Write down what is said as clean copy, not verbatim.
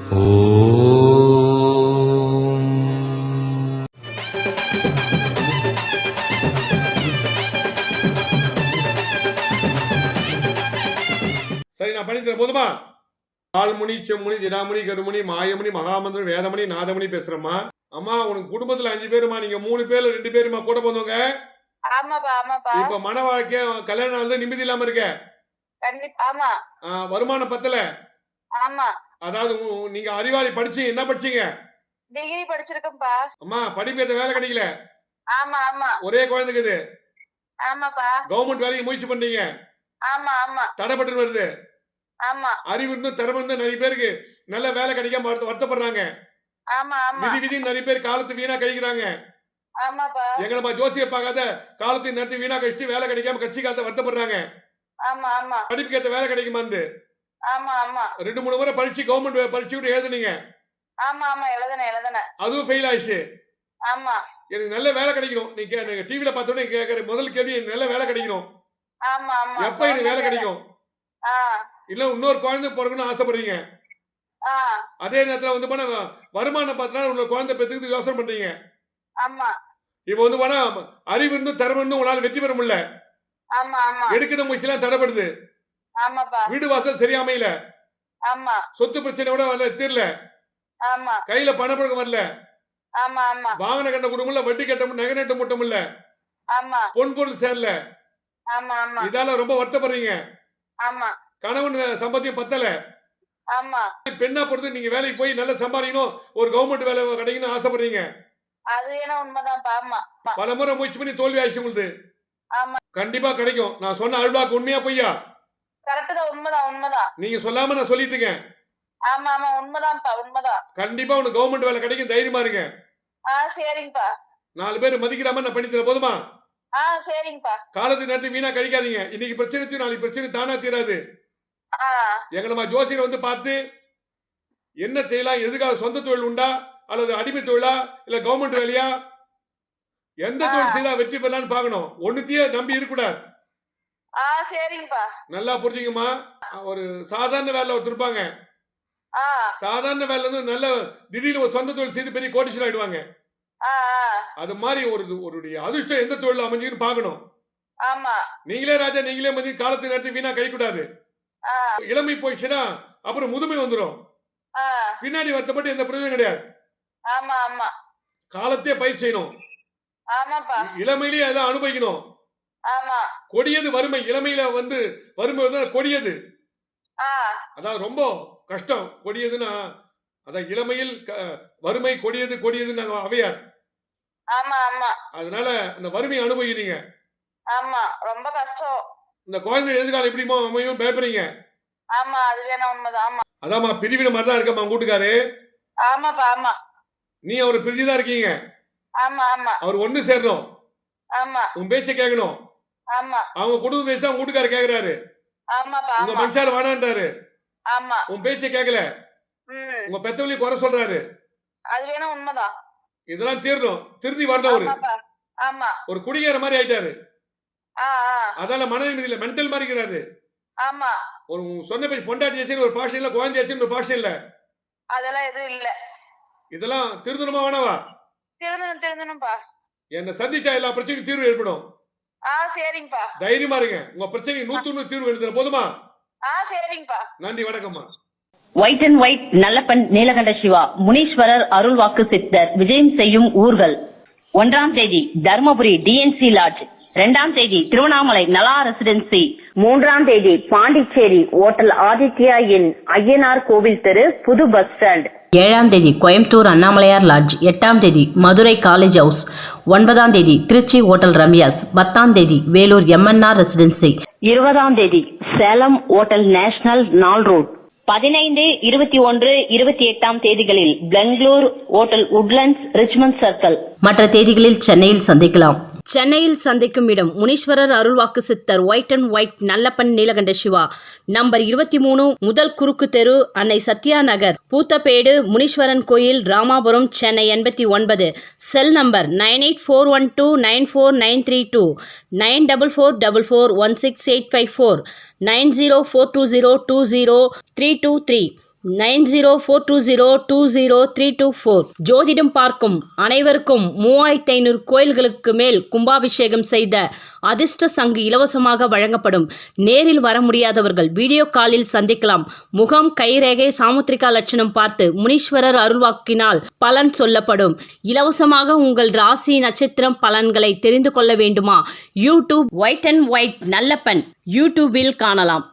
சரி, நான் பண்ணி தரேன் போதுமா? ஆள்முனி, செம்முனி, திடாமணி, கருமணி, மாயமணி, மகாமந்திரம், வேதமணி, நாதமணி பேசுறேம்மா. அம்மா, உனக்கு குடும்பத்துல 5 பேருமா, நீங்க 3 பேர்ல 2 பேருமா கூட போந்தவங்க. இப்ப மன வாழ்க்கை கல்யாணம் வந்து நிம்மதி இல்லாம இருக்க. வருமானம் பத்தல. அதாவது நீங்க அறிவாளி, படிச்சு என்ன படிச்சீங்க? டிகிரி படிச்சிருக்கேன்ப்பா. அம்மா, படிப்பு ஏத்த வேலை கிடைக்கல. ஆமா ஆமா. ஒரே குழந்தைக்குது. ஆமாப்பா. கவர்மெண்ட் வேலைக்கு முயற்சி பண்றீங்க. ஆமா ஆமா. தடைப்பட்டு வருது. ஆமா. அறிவு இருந்தும் திறமை இருந்தும் நிறைய பேருக்கு நல்ல வேலை கிடைக்காம வருத்தப்படுறாங்க. ஆமா ஆமா. விதி நிறைய பேர் காலத்து வீணா கழிக்கிறாங்க. ஆமாப்பா. எங்களை ஜோசிய பார்க்காத காலத்தை நேரத்தை வீணா கழிச்சு வேலை கிடைக்காம கட்சி காலத்தை வருத்தப்படுறாங்க. ஆமா ஆமா. படிப்புக்கு ஏத்த வேலை கிடைக்குமா? ஆமா ஆமா. 2-3 முறை பரீட்சை கவர்மெண்ட் பரீட்சை கூட எழுதுனீங்க. ஆமா ஆமா. எழுதுனேன். அதுவும் ஃபெயில் ஆயிடுச்சு. ஆமா. எனக்கு நல்ல வேலை கிடைக்கணும். நீங்க டிவில பார்த்தோன்னே கேட்கிற முதல் கேள்வி நல்ல வேலை கிடைக்கணும். ஆமா ஆமா. எப்ப எனக்கு வேலை கிடைக்கும்? இல்ல இன்னொரு குழந்தை பிறகுன்னு ஆசைப்படுறீங்க. அதே நேரத்துல வந்து போனா வருமானம் பார்த்தா உங்க குழந்தை பெற்றுக்கு யோசனை பண்றீங்க. ஆமா. இப்ப வந்து போனா அறிவு இருந்தும் திறமை இருந்தும் உங்களால வெற்றி பெற முடியல. ஆமா ஆமா. எடுக்கிற முயற்சி எல்லாம் தடைப்படுது. ஆமாப்பா. வீடு வாசல் சரியாமையில. ஆமா. சொத்து பிரச்சனையோட வரல, தீரல. ஆமா. கையில பணப்பழக்கம் வரல. ஆமா ஆமா. வாகன கட்ட குடும்பம் வட்டி கட்ட நகை நட்டு முட்டம் இல்ல. ஆமா. பொன் பொருள் சேரல. ஆமா ஆமா. இதால ரொம்ப வருத்தப்படுறீங்க. ஆமா. கணவன் சம்பாத்தியம் பத்தல. ஆமா. பெண்ணா பொறுத்து நீங்க வேலைக்கு போய் நல்ல சம்பாதிக்கணும், ஒரு கவர்மெண்ட் வேலை கிடைக்கணும்னு ஆசைப்படுறீங்க. அது என்ன உண்மைதான்ப்பா. ஆமா. பல முறை முயற்சி பண்ணி தோல்வி ஆயிடுச்சு உங்களுக்கு. ஆமா. கண்டிப்பா கிடைக்கும். நான் சொன்ன அருள்வாக்கு உண்மையா பொய்யா? கரெக்ட் தான். உண்மைதான். நீங்க சொல்லாம நான் சொல்லிட்டு இருக்கேன். ஆமா ஆமா. உண்மைதான். கண்டிப்பா உனக்கு கவர்மெண்ட் வேலை கிடைக்கும், தைரியமா இருங்க. சரிங்கப்பா. 4 பேர் மதிக்கிற மாதிரி நான் பண்ணி தரேன் போதுமா? சரிங்கப்பா. காலத்து நேரத்தை வீணா கழிக்காதீங்க. இன்னைக்கு பிரச்சனை நாளைக்கு பிரச்சனை தானா தீராது. எங்களை ஜோசியர் வந்து பார்த்து என்ன செய்யலாம், எதுக்காக சொந்த தொழில் உண்டா அல்லது அடிமை தொழிலா இல்ல கவர்மெண்ட் வேலையா, எந்த தொழில் செய்தா வெற்றி பெறலாம்னு பார்க்கணும். ஒண்ணுத்தையே நம்பி இருக்கக்கூடாது. சரிங்கப்பா. நல்லா புரிஞ்சுங்கம்மா. ஒரு சாதாரண வேலை ஒருத்தர் இருப்பாங்க. சாதாரண வேலை வந்து நல்ல திடீர்னு ஒரு சொந்த தொழில் செய்து பெரிய கோடீஸ்வரர் ஆயிடுவாங்க. அது மாதிரி ஒருடைய அதிர்ஷ்டம் எந்த தொழில் அமைஞ்சுன்னு பார்க்கணும். நீங்களே ராஜா, நீங்களே மதி காலத்து நேரத்தை வீணா கழிக்கூடாது. இளமை போயிடுச்சுன்னா அப்புறம் முதுமை வந்துடும். பின்னாடி வருத்தப்பட்டு எந்த பிரயோஜனம் கிடையாது. காலத்தே பயிர் செய்யணும். இளமையிலேயே அதை அனுபவிக்கணும். கொடியது வறுமை. இளமையில வந்து வறுமை வந்து கொடியது. அதான் ரொம்ப கஷ்டம். கொடியதுன்னா அதான் இளமையில் வறுமை கொடியது நாங்க அவையார். அதனால அந்த வறுமையை அனுபவிக்கிறீங்க. ரொம்ப கஷ்டம். இந்த குழந்தை எதிர்காலம் எப்படிமோ அமையும் பயப்படுறீங்க. அதாம்மா பிரிவின மாதிரி தான் இருக்கம்மா கூட்டுக்காரு. நீ அவரை பிரிஞ்சுதான் இருக்கீங்க. அவர் ஒண்ணு சேரணும். உன் பேச்ச கேட்கணும். அவங்க குடும்ப பேச அவங்க கூட்டுக்காரு கேக்குறாரு. உங்க மனுஷால வேணான்றாரு. உன் பேச்ச கேட்கல. உங்க பெத்தவங்களையும் குறை சொல்றாரு. இதெல்லாம் தீரணும். திருந்தி வரணும். ஒரு குடிகார மாதிரி ஆயிட்டாரு. அதால மன நிம்மதியில மென்டல் மாதிரி இருக்கிறாரு. ஒரு சொன்ன பேச்சு பொண்டாட்டி ஒரு பாஷை இல்ல, குழந்தை ஒரு பாஷை இல்ல. அதெல்லாம் எதுவும் இல்ல. இதெல்லாம் திருந்தணுமா வேணாவா? திருந்தணும்பா. என்ன சந்திச்சா எல்லா பிரச்சனைக்கும் தீர்வு ஏற்படும். சரிங்கப்பா. தைரியமா இருங்க. உங்க பிரச்சனைக்கு 100 தீர்வு எழுதுற போதுமா? சரிங்கப்பா. நன்றி, வணக்கம்மா. White and white Nallappan Neelakanta Siva Muneeswarar அருள்வாக்கு சித்தர் விஜயம் செய்யும் ஊர்கள். 1ஆம் தேதி தர்மபுரி டிஎன்சி லாட்ஜ், 2ஆம் தேதி திருவண்ணாமலை நலா ரெசிடென்சி, 3ஆம் தேதி பாண்டிச்சேரி ஓட்டல் ஆதித்யா இன் ஐயனார் கோவில் தெரு புது பஸ் ஸ்டாண்ட், 7ஆம் தேதி கோயம்புத்தூர் அண்ணாமலையார் லாட்ஜ், 8ஆம் தேதி மதுரை காலேஜ் ஹவுஸ், 9ஆம் தேதி திருச்சி ஓட்டல் ரம்யாஸ், 10ஆம் தேதி வேலூர் எம்என்ஆர் ரெசிடென்சி, 20ஆம் தேதி சேலம் ஓட்டல் நேஷனல் நாள் ரோட், 15, 21, 28ஆம் தேதிகளில் Bangalore hotel Woodlands Richmond circle. மற்ற தேதிகளில் சென்னையில் சந்திக்கலாம். சென்னையில் சந்திக்கும் இடம் முனீஸ்வரர் அருள்வாக்கு சித்தர் white and white Nallappan Neelakanta Siva, number 23, முதல் குறுக்கு தெரு, அன்னை சத்யா நகர், பூத்தப்பேடு, முனீஸ்வரன் கோயில், ராமாபுரம், சென்னை 89. Cell number 9841294932, 9444416854, 9042020323. 9042020324. ஜோதிடம் பார்க்கும் அனைவருக்கும் 3500 கோயில்களுக்கு மேல் கும்பாபிஷேகம் செய்த அதிர்ஷ்ட சங்கு இலவசமாக வழங்கப்படும். நேரில் வர முடியாதவர்கள் வீடியோ காலில் சந்திக்கலாம். முகம், கைரேகை, சாமுத்திரிகா லட்சணம் பார்த்து முனீஸ்வரர் அருள்வாக்கினால் பலன் சொல்லப்படும். இலவசமாக உங்கள் ராசி நட்சத்திரம் பலன்களை தெரிந்து கொள்ள வேண்டுமா? YouTube white and white Nallappan யூடியூபில் காணலாம்.